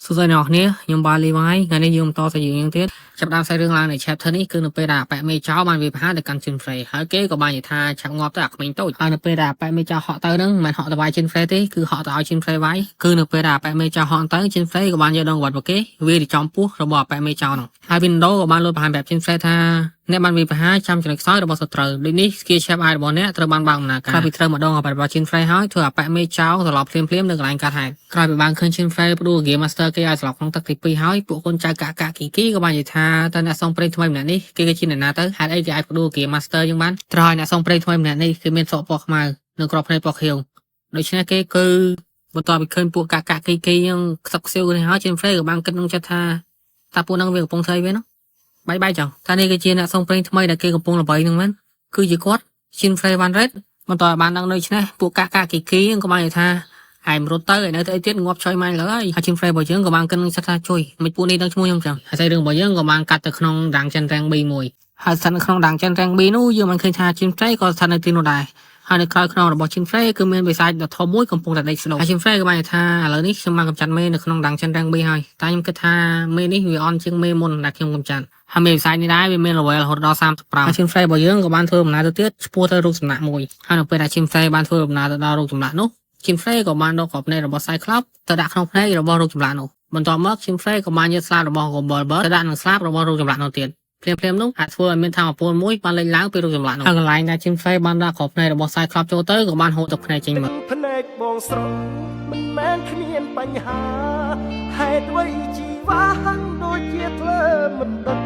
សួស្តីអ្នកនាងខ្ញុំបាទលីវ៉ៃថ្ងៃនេះយើងបន្តទៅយើងទៀតចាប់ដើមផ្សាយរឿងឡើងនៃ chapter នេះគឺនៅពេលដែលប៉ែមេចោបានវាប្រហារទៅកាន់ជិនហ្វ្រេហើយគេក៏បាននិយាយថាឆាប់ងាប់ទៅអាក្មេងតូចហើយនៅពេលដែលប៉ែមេចោហក់ទៅហ្នឹងមិនហក់ទៅវាយជិនហ្វ្រេទេគឺហក់ទៅឲ្យជិនហ្វ្រេវាយគឺនៅពេលដែលប៉ែមេចោហក់ទៅជិនហ្វ្រេក៏បានយកដងវត្តរបស់គេវាទៅចំពោះរបស់ប៉ែមេចោហ្នឹងហើយ Windows ក៏បានលុបបង្ហាញប្រាប់ជិនហ្វ្រេថាអ្នកបានវាប្រហារចាំចំណុចខ្សោយរបស់សត្រូវដូចនេះ skill chap អាយរបស់អ្នកត្រូវបានបើកដំណើរការក្រោយពីត្រូវម្ដងរបស់ជិនហ្វ្រេហើយធ្វើឲ្យប៉ែមេចោត្រឡប់ភ្លាមៗនៅកន្លែងកាត់ហេតុក្រោយពីបានឃើញជិនហ្វ្រេផ្ដួល Game Master គេឲ្យត្រឡប់ក្នុងទឹកទី2ហើយពួកកូនចៅកាកាគីគីក៏បាននិយាយថាតើអ្នកសងព្រេងថ្មីម្នាក់នេះគេជាអ្នកណាទៅហេតុអីគេអាចផ្ដួល Game Master យ៉ាងបានត្រូវឲ្យអ្នកសងព្រេងថ្មីម្នាក់នេះគឺមានសក់ពណ៌ខ្មៅនៅក្របភ្នែកពណ៌ខៀវដូច្នេះគេគឺបន្ទាប់ពីឃើញពួកកាកាគីគីយ៉ាងខ្សឹបខ្សៀវនេះហើយជិនហ្វ្រេក៏បានគិតក្នុងចិត្តថាតើពួកហ្នឹងវាកំពុងធ្វើអីវិញនោះបាយចឹងថានេះគឺជាអ្នកសងព្រេងថ្មីដែលគេកំពុងល្បីហ្នឹងមែនគឺជាគាត់ជិនហ្វ្រេវ៉ាន់រ៉េតបន្តឲ្យបានដឹងដូច្នេះពួកកាកាគីគីក៏បាននិយាយថាហើយមរត់ទៅឯនៅទៅអីទៀតងាប់ចុយម៉ែលើហើយជិនហ្វ្រេរបស់យើងក៏បានគិតនឹងចិត្តថាជួយមិនពួកនេះដឹងឈ្មោះខ្ញុំចឹងហើយរឿងរបស់យើងក៏បានកាត់ទៅក្នុងរាងចិនរាំង B1 ហើយស្ថិតនៅក្នុងរាងចិនរាំង B នោះយើងបានឃើញថាជិនហ្វ្រេក៏ស្ថិតនៅទីនោះដែរហើយនៅក្រៅខ្នងរបស់ជិនហ្វ្រេគឺមានបិសាចដ៏ធំមួយកំពុងតែដេកស្នូហើយជិនហ្វ្រេក៏បាននិយាយថាឥឡូវនេះខ្ញុំបានកម្ចាត់មេនៅក្នុងរាងចិនរាំង B ហើយតែខ្ញុំគិតថាមេនេះវាអន់ជាងមេមុនដែលខ្ញុំកម្ចាត់ហើយមេបិសាចនេះដែរវាមាន level រហូតដល់35ហើយជិនហ្វ្រេរបស់យើងក៏បានធ្វើដំណើរទៅទៀតឆ្ពោះទៅរូបសំណាកមួយហើយនៅពេលដែលជិនហ្វ្រេបានធ្វើដំណើរទៅដល់រូបសំណាកនោះជិនហ្វ្រេក៏បានដកក្របភ្នែករបស់ Cyclops ទៅដាក់ក្នុងភ្នែករបស់រូបចម្លាក់នោះបន្ទាប់មកជិនហ្វ្រេក៏បានយកស្លាបរបស់ Gumball ទៅដាក់ក្នុងស្លាបរបស់រូបចម្លាក់នោះទៀតភ្លាមនោះអាចធ្វើឲ្យមានថាមពលមួយបានលេចឡើងពីរូបចម្លាក់នោះហើយកន្លែងដែលជិនហ្វ្រេបានដាក់ក្របភ្នែករបស់ Cyclops ចូលទៅក៏បានហូរទឹកភ្នែកចេញមកភ្នែកបងស្រស់មិនមែនគ្មានបញ្ហាហេតុអ្វីជីវ៉ាហាំងដូចជាធ្លើមិនដឹង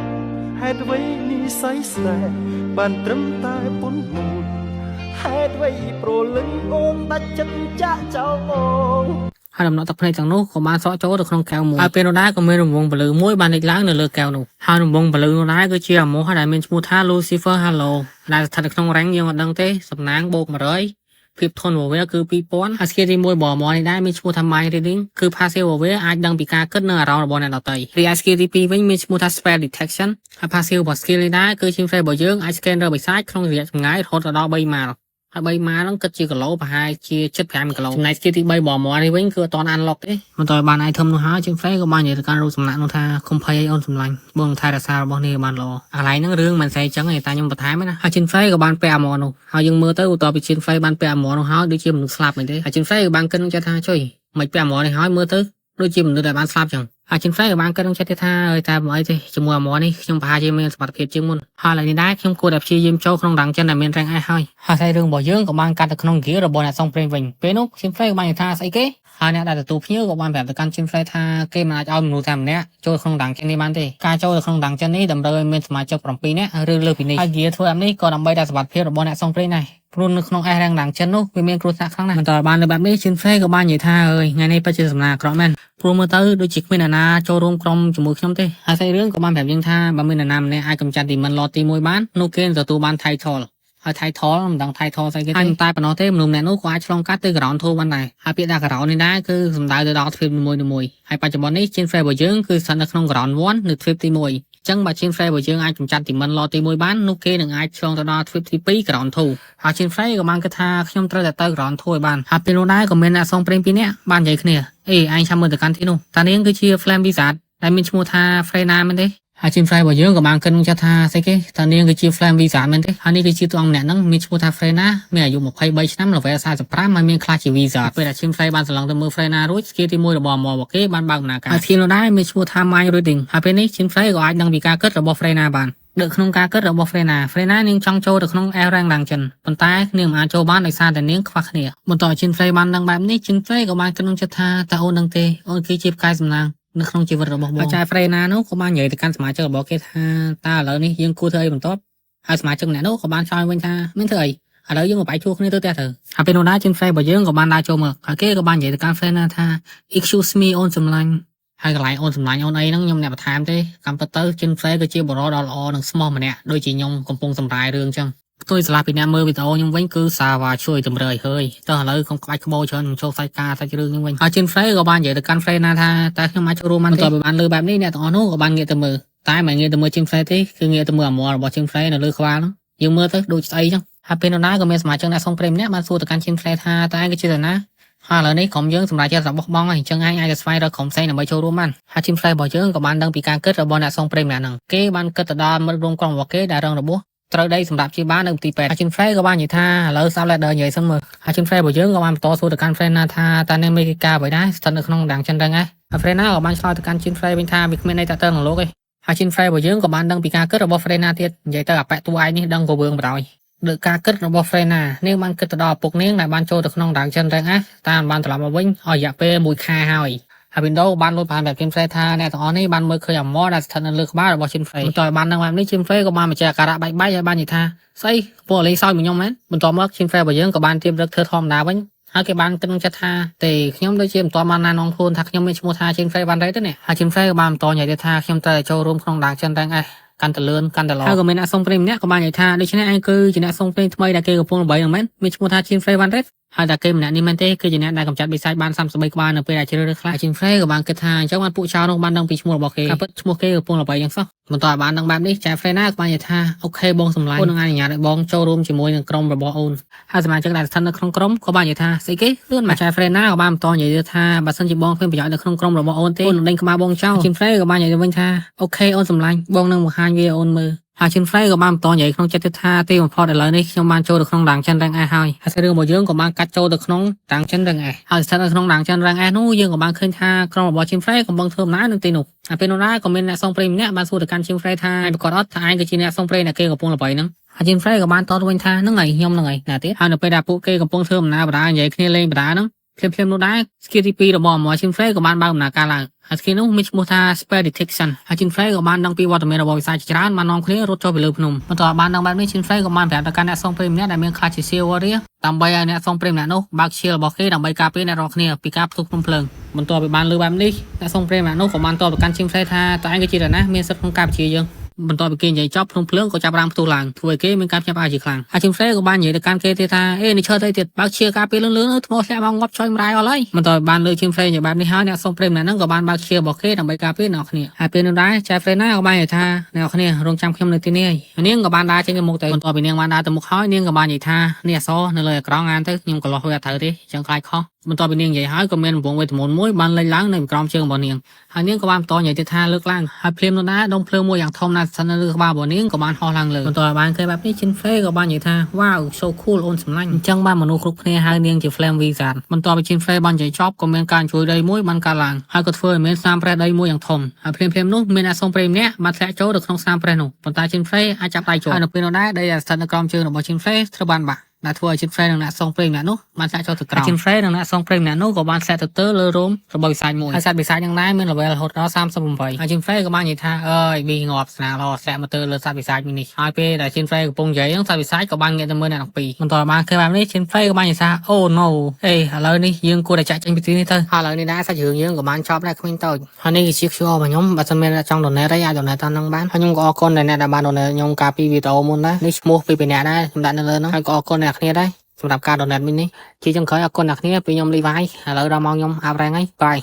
ហេតុអ្វីនិស័យស្នេហ៍បានត្រឹមតែពុនមូលហេតុអ្វីប្រលឹងអូនដាច់ចិត្តចាក់ចោលបងហើយដំណក់ទឹកភ្នែកទាំងនោះក៏បានសក់ចូលទៅក្នុងកែវមួយហើយពេលនោះដែរក៏មានរង្វង់ពលឺមួយបានលេចឡើងនៅលើកែវនោះហើយរង្វង់ពលឺនោះដែរគឺជាអាម៉ូសដែលមានឈ្មោះថា Lucifer Halo ដែលស្ថិតនៅក្នុង rank យើងអត់ដឹងទេសំណាងបូក100ភាពធន់របស់វាគឺ2000ហើយ skill ទី1របស់អាម៉ូនេះដែរមានឈ្មោះថា Mind Reading គឺ passive របស់វាអាចដឹងពីការគិតនិងអារម្មណ៍របស់អ្នកដទៃរីឯ skill ទី2វិញមានឈ្មោះថា Spell Detection ហើយ passive របស់ skill នេះដែរគឺ Chim Frame របស់យើងអាច scan រើបិសាចក្នុងរយៈចម្ងាយរហូតដល់3ម៉ាល់ហើយ3ម៉ាហ្នឹងគិតជាគីឡូប្រហែលជា75គីឡូចំណែក skill ទី3របស់អាម៉ូនេះវិញគឺអត់ទាន់ unlock ទេមិនតើបាន item នោះហើយ Chim Frame ក៏បាននិយាយទៅកាន់រូបសំណាកនោះថាកុំភ័យឲ្យអូនសម្លាញ់បងថែរក្សារបស់នេះបានល្អអាឡៃហ្នឹងរឿងមិនស្អីចឹងទេតែខ្ញុំបន្ថែមណាហើយ Chim Frame ក៏បានពាក់អាម៉ូនោះហើយយើងមើលទៅបន្ទាប់ពី Chim Frame បានពាក់អាម៉ូនោះហើយដូចជាមនុស្សស្លាប់មែនទេហើយ Chim Frame ក៏បានគិតនឹងចិត្តថាជួយមិនពាក់អាម៉ូនេះហើយមើលទៅដូចជាមនុស្សដែលបានស្លាប់ចឹងហើយChim Frameក៏បានគិតក្នុងចិត្តថាតែមិនអីទេជាមួយអាម៉ូនេះខ្ញុំប្រហែលជាមានសមត្ថភាពជាងមុនហើយឥឡូវនេះដែរខ្ញុំគួរតែព្យាយាមចូលក្នុងរាងចិនដែលមាន rank S ហើយរឿងរបស់យើងក៏បានកាត់ទៅក្នុង gear របស់អ្នកសងព្រេងវិញពេលនោះChim Frameក៏បាននិយាយថាស្អីគេហើយអ្នកដែលទទួលភ្ញៀវក៏បានប្រាប់ទៅកាន់Chim Frameថាគេមិនអាចឲ្យមនុស្សតែម្នាក់ចូលក្នុងរាងចិននេះបានទេការចូលទៅក្នុងរាងចិននេះតម្រូវឲ្យមានសមាជិក7នាក់ឬលើសពីនេះហើយ gear ធ្វើបែបនេះក៏ដើម្បីតែសុវត្ថិភាពរបស់អ្នកសងព្រេងដែរព្រោះនៅក្នុង S rank រាងចិននោះវាមានគ្រោះថ្នាក់ខ្លាំងណាស់មិនតើបាននៅបែបនេះChim Frameក៏បាននិយាយថាអើយថ្ងៃនេះពិតជាសំណាងអាក្រក់មែនព្រោះមើលទៅដូចជាគ្មានអ្នកណាចូលរួមក្រុមជាមួយខ្ញុំទេហើយស្អីរឿងក៏បានប្រាប់យើងថាបើមានអ្នកណាម្នាក់អាចកម្ចាត់ Demon Lord ទី1បាននោះគេនឹងទទួលបាន title ហើយ title មិនដឹង title ស្អីគេទេតែប៉ុណ្ណោះទេមនុស្សម្នាក់នោះក៏អាចឆ្លងកាត់ទៅ ground 2បានដែរហើយពាក្យថា ground នេះដែរគឺសំដៅទៅដល់ទ្វីបមួយហើយបច្ចុប្បន្ននេះ Chim Frame របស់យើងគឺស្ថិតនៅក្នុង ground 1នៅទ្វីបទី1អញ្ចឹងបើ Chim Frame របស់យើងអាចកម្ចាត់ Demon Lord ទី1បាននោះគេនឹងអាចឆ្លងទៅដល់ទ្វីបទី2 ground 2ហើយ Chim Frame ក៏បានគិតថាខ្ញុំត្រូវតែទៅ ground 2ឲ្យបានហើយពេលនោះដែរក៏មានអ្នកសងព្រេង2នាក់បាននិយាយគ្នាអេឯងចាំមើលទៅកាន់ទីនោះតានាងគឺជា Flame Wizard ដែលមានឈ្មោះថា Freyna មែនទេហើយChim Frame របស់យើងក៏បានគិតនឹងចិត្តថាស្អីគេតានាងគឺជា Flame Wizard មែនទេហើយនេះគឺជាតួអង្គម្នាក់ហ្នឹងមានឈ្មោះថា Freyna មានអាយុ23ឆ្នាំ level 45ហើយមានខ្លះជា Wizard ពេលដែលChim Frame បានស្រឡងទៅមើល Freyna រួច skill ទី1របស់មកគេបានបើកដំណើរការហើយ skill នោះដែរមានឈ្មោះថា Mind Reading ហើយពេលនេះChim Frameក៏អាចដឹងពីការគិតរបស់ Freyna បាននៅក្នុងការគិតរបស់ Freyna នាងចង់ចូលទៅក្នុង S rank រាងចិនប៉ុន្តែនាងមិនអាចចូលបានដោយសារតែនាងខ្វះគ្នាបន្ទាប់ Chim Frame បានដឹងបែបនេះChim Frameក៏បានគិតក្នុងចិត្តថាតើអូនដឹងទេអូនគឺជាផ្កាយសំណាងនៅក្នុងជីវិតរបស់បងចាយ Freyna នោះក៏បាននិយាយទៅកាន់សមាជិករបស់គេថាតើឥឡូវនេះយើងគួរធ្វើអីបន្ទាប់ហើយសមាជិកម្នាក់នោះក៏បានឆ្លើយវិញថាមានធ្វើអីឥឡូវយើងមកបែកជួរគ្នាទៅផ្ទះទៅហើយពេលនោះដែរChim Frameរបស់យើងក៏បានដើរចូលមកហើយគេក៏បាននិយាយទៅកាន់ Freyna ថា excuse me អូនសម្លាញ់ហើយកន្លែងអូនសម្លាញ់អូនអីហ្នឹងខ្ញុំអ្នកបន្ថែមទេកម្មពិតទៅ Chim Frame គឺជាបរិបទដ៏ល្អនិងស្មោះម្នាក់ដូចជាខ្ញុំកំពុងសម្រាយរឿងចឹងផ្ទុយឆ្លាស់ពីអ្នកមើលវីដេអូខ្ញុំវិញគឺសាវ៉ាជួយតម្រើយហើយតើឥឡូវកុំក្បាច់ក្បោច្រើនចូលសាច់ការសាច់រឿងហ្នឹងវិញហើយChim Frameក៏បាននិយាយទៅកាន់ Freyna ថាតើខ្ញុំអាចចូលរួមបានទេបានលើបែបនេះអ្នកទាំងអស់នោះក៏បានងាកទៅមើលតែមិនងាកទៅមើលChim Frameទេគឺងាកទៅមើលអាម៉របស់Chim Frameនៅលើក្បាលហ្នឹងយើងមើលទៅដូចស្អីចឹងហើយពេលនោះដែរក៏មានសមាជិកអ្នកសងព្រេងម្នាក់បានសួរទៅកាន់Chim Frameថាតើឯងគឺជានរណា ហើយឥឡូវនេះក្រុមយើងសម្រាប់ចិត្តរបស់បងហើយអញ្ចឹងអាចទៅស្វែងរកក្រុមផ្សេងដើម្បីចូលរួមបានហើយ team play របស់យើងក៏បានដឹងពីការគិតរបស់អ្នកសងព្រេងម្នាក់ហ្នឹងគេបានគិតទៅដល់មិត្តរួមក្រុមរបស់គេដែលរងរបួសត្រូវដីសម្រាប់ជាបាននៅទីពេទ្យហើយ team play ក៏បាននិយាយថាឥឡូវសាប់ leader និយាយសិនមើលហើយ team play របស់យើងក៏បានបន្តសួរទៅកាន់ friend ណាថាតើអ្នកមានកិច្ចការអ្វីដែរស្ថិតនៅក្នុងដាងចិនរឹងហើយ friend ណាក៏បានឆ្លើយទៅកាន់ team play វិញថាវាគ្មានន័យតាក់ទងនឹងលោកទេហើយ team play របស់យើងក៏បានដឹងពីការគិតរបស់ friend ណាទៀតនិយាយទៅអាប៉ែតួឯងនេះដឹងក៏វឿងបណ្ដោយលើការគិតរបស់ friend ណានាងបានគិតទៅដល់ឪពុកនាងដែលបានចូលទៅក្នុងដាងចិនរឹងតាមបានត្រឡប់មកវិញអស់រយៈពេល1ខែហើយWindows បានលុបបានបែប team play ថាអ្នកទាំងអស់នេះបានមើលឃើញអាម៉ដែលស្ថិតនៅលើក្បាលរបស់ team play បន្ទាប់បាននឹងបែបនេះ team play ក៏បានបញ្ជាក់អាការៈបែកហើយបាននិយាយថាស្អីពួកលេងសើចមួយខ្ញុំមែនបន្ទាប់មក team play របស់យើងក៏បានទៀមរឹកធ្វើធម្មតាវិញហើយគេបានគិតនឹងចិត្តថាទេខ្ញុំដូចជាមិនទាន់បានណែនាំខ្លួនថាខ្ញុំមានឈ្មោះថា team play បានទេនេះហើយ team play ក៏បានបន្តនិយាយថាខ្ញុំត្រូវចូលរួមក្នុងដាងចិនរឹងកាន់តែលឿនកាន់តែល្អហើយក៏មានអ្នកសុំព្រេងម្នាក់ក៏បាននិយាយថាដូច្នេះឯងគឺជាអ្នកសុំព្រេងថ្មីដែលគេកំពុងល្បីហ្នឹងមែនមានឈ្មោះថា team play បានទេហើយតែគេម្នាក់នេះមែនទេគឺជាអ្នកដែលកម្ចាត់បិសាចបាន33ក្បាលនៅពេលដែលជ្រើសរើសខ្លះ team play ក៏បានគិតថាអញ្ចឹងបានពួកចៅនោះបានដឹងពីឈ្មោះរបស់គេការពិតឈ្មោះគេកំពុងល្បីយ៉ាងសោះបន្ទាប់បានដឹងបែបនេះចៅ play ណាក៏បាននិយាយថាអូខេបងសម្លាញ់អូននឹងអនុញ្ញាតឲ្យបងចូលរួមជាមួយនឹងក្រុមរបស់អូនហើយសមាជិកដែលស្ថិតនៅក្នុងក្រុមក៏បាននិយាយថាស្អីគេលឿនមកចៅ play ណាក៏បានបន្តនិយាយថាបើសិនជាបងគ្មានប្រយោជន៍នៅក្នុងក្រុមរបស់អូនទេអូននឹងដេញក្បាលបងចោល team play ក៏បាននិយាយវិញថាអូខេអូនសម្លាញ់បងនឹងបង្ហាញវាអូនមើលហើយ team play ក៏បានបន្តនិយាយក្នុងចិត្តថាទីបំផុតឥឡូវនេះខ្ញុំបានចូលទៅក្នុងដាងចិនរឹងហើយហើយរឿងរបស់យើងក៏បានកាត់ចូលទៅក្នុងដាងចិនរឹងហើយស្ថិតនៅក្នុងដាងចិនរឹងនោះយើងក៏បានឃើញថាក្រុមរបស់ team play កំពុងធ្វើដំណើរនៅទីនោះហើយពេលនោះដែរក៏មានអ្នកសងព្រេងម្នាក់បានសួរទៅកាន់ team play ថាឯងប្រកាសអត់ថាឯងគឺជាអ្នកសងព្រេងដែលគេកំពុងល្បីហ្នឹងហើយ team play ក៏បានតតវិញថាហ្នឹងហើយខ្ញុំហ្នឹងហើយណាទៀតហើយនៅពេលដែលពួកគេកំពុងធ្វើដំណើរបដានិយាយគ្នាលេងបដាហ្នឹងភ្លាមនោះដែរ skill ទី2របស់ team play ក៏បានបើកដំណើរការឡើងហើយ skill នោះមានឈ្មោះថា spell detection ហើយ team play ក៏បានដឹងពីវត្តមានរបស់វិស័យជាច្រើនបាននាំគ្នារត់ចូលពីលើភ្នំបន្ទាប់បានដឹងបែបនេះ team play ក៏បានប្រាប់ទៅកាន់អ្នកសងព្រេងម្នាក់ដែលមានខ្លះជា Seal Warrior ដើម្បីឲ្យអ្នកសងព្រេងម្នាក់នោះបើក shield របស់គេដើម្បីការពារអ្នករាល់គ្នាពីការផ្ទុះភ្នំភ្លើងបន្ទាប់ពីបានលើបែបនេះអ្នកសងព្រេងម្នាក់នោះក៏បានតបទៅកាន់ team play ថាតើឯងគឺជានរណាមានសិទ្ធិក្នុងការបញ្ជាយើងបន្ទាប់ពីគេនិយាយចប់ភ្នំភ្លើងក៏ចាប់ផ្ទុះឡើងធ្វើឲ្យគេមានការភ្ញាក់ផ្អើលជាខ្លាំងហើយ team play ក៏បាននិយាយទៅកាន់គេទៀតថាអេនេះឈើទៅទៀតបើកជាការពារលឿនថ្មធ្លាក់មកងាប់ចុយម្រាយអស់ហើយបន្ទាប់បានលើ team play និយាយបែបនេះហើយអ្នកសងព្រេងម្នាក់ហ្នឹងក៏បានបើកជារបស់គេដើម្បីការពារអ្នកគ្នាហើយពេលនោះដែរចែ play ណាក៏បាននិយាយថាអ្នកគ្នារងចាំខ្ញុំនៅទីនេះហើយនាងក៏បានដើរចេញទៅមុខទៅបន្ទាប់ពីនាងបានដើរទៅមុខហើយនាងក៏បាននិយាយថានេះអសនៅលើអេក្រង់អានទៅខ្ញុំក៏លោះវាអត់ត្រូវទេចឹងខ្លាចខុសបន្ទាប់ពីនាងនិយាយហើយក៏មានរង្វង់វេទមន្តមួយបានលេចឡើងនៅក្រោមជើងរបស់នាងហើយនាងក៏បានបន្តនិយាយទៀតថាលើកឡើងហើយភ្លាមនោះដែរដុំភ្លើងមួយយ៉ាងធំណាស់ស្ថិតនៅលើក្បាលរបស់នាងក៏បានហោះឡើងលើបន្ទាប់បានឃើញបែបនេះ team play ក៏បាននិយាយថា wow so cool អូនសម្លាញ់អញ្ចឹងបានមនុស្សគ្រប់គ្នាហៅនាងជា flame wizard បន្ទាប់ពី team play បាននិយាយចប់ក៏មានការជួយដីមួយបានកើតឡើងហើយក៏ធ្វើឲ្យមានស្នាមប្រេះដីមួយយ៉ាងធំហើយភ្លាមនោះមានអ្នកសុំព្រេងម្នាក់បានធ្លាក់ចូលទៅក្នុងស្នាមប្រេះនោះប៉ុន្តែ team play អាចចាប់ដៃចូលហើយនៅពេលនោះដែរដីដែលស្ថិតនៅក្រោមជើងរបស់ team play ត្រូវបានបាក់ដែលធ្វើឲ្យ team play និងអ្នកសងព្រេងម្នាក់នោះបានធ្លាក់ចូលទៅក្រោម team play និងអ្នកសងព្រេងម្នាក់នោះក៏បានធ្លាក់ទៅលើរោមរបស់វិសាចមួយហើយសត្វវិសាចនឹងដែរមាន level រហូតដល់38ហើយ team play ក៏បាននិយាយថាអើយវាងាប់ស្នាល្អធ្លាក់មកទៅលើសត្វវិសាចមួយនេះហើយពេលដែល team play កំពុងនិយាយហ្នឹងសត្វវិសាចក៏បានងាកទៅមើលអ្នកទាំងពីរបន្ទាប់បានឃើញបែបនេះ team play ក៏បាននិយាយថា oh no អេឥឡូវនេះយើងគួរតែចាក់ចេញពីទីនេះទៅហើយឥឡូវនេះដែរសាច់រឿងយើងក៏បានចប់ដែរគ្មានតូចហើយនេះគឺជា QR របស់ខ្ញុំបើសិនមានអ្នកចង់ donate អីអាច donate តាមនឹងបានហើយខ្ញុំក៏អរគុណដល់អ្នកដែលបាន donate ខ្ញុំកាលពីវីដេអូមុនដែរនេះឈ្មោះពីម្នាក់ដែរខ្ញុំដាក់នៅលើហ្នឹងហើយក៏អរគុណអ្នកគ្នាដែរសម្រាប់ការ donate មិញនេះជាចុងក្រោយអរគុណអ្នកគ្នាពីខ្ញុំ Levi ឥឡូវដល់ម៉ោងខ្ញុំអាប់រ៉េងហើយបាយ